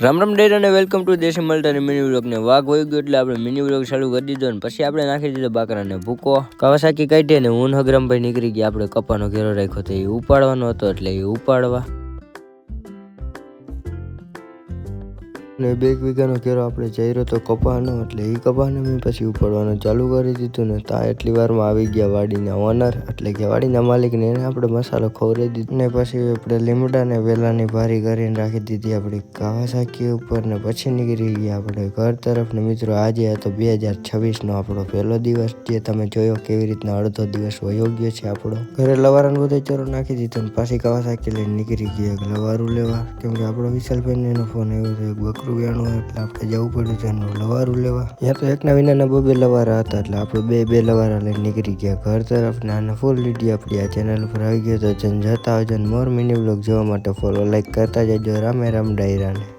રામ રામ ડેર અને welcome to દેશી મલ્ટાની mini વ્લોગને વાઘ વહી ગયો એટલે આપણે મિની વ્લોગ ચાલુ કરી દીધો ને પછી આપણે નાખી દીધો બાકરાને ભૂકો કાવાસાકી કાઢીએ ને ઊન હગરામભાઈ નીકળી ગયા. આપણે કપાનો ઘેરો રાખ્યો તો એ ઉપાડવાનો હતો એટલે એ ઉપાડવા ને 2 વીઘાનો ઘેરો આપણે જઈરો તો કપાનો એટલે એ કપાને મેં પછી ઉપાડવાનું ચાલુ કરી દીધું ને ત્યાં એટલી વારમાં આવી ગયા વાડીના ઓનર એટલે કે વાડીના માલિકને એને આપણે મસાલો ખવડાવી દીધો ને પછી આપણે લીમડા ને વેલાની ભારી કરીને રાખી દીધી આપણી કાવાસાકી ઉપર ને પછી નીકળી ગયા આપણે ઘર તરફ. ને મિત્રો આજે હતો 2026નો આપણો પહેલો દિવસ જે તમે જોયો કેવી રીતના અડધો દિવસ વયો ગયો છે આપણો. ઘરે લવારાનો બધો ચરો નાખી દીધો ને પાછી કાવાસાકી લઈને નીકળી ગયા લવારું લેવા કેમ કે આપણો વિશાલભાઈને એનો ફોન આવ્યો હતો વેણું એટલે આપણે જવું પડ્યું છે એનું લવારું લેવા. ત્યાં તો એકના વિનાના 2 લવારા હતા એટલે આપણે બે લવારા લઈને નીકળી ગયા ઘર તરફ. ને આને ફૂલ લીધી આપણી આ ચેનલ ઉપર આવી ગયો તો જતા આવજો. મોર મિની વ્લોગ જોવા માટે ફોલો લાઈક કરતા જજો. રામે રામ ડાયરાને.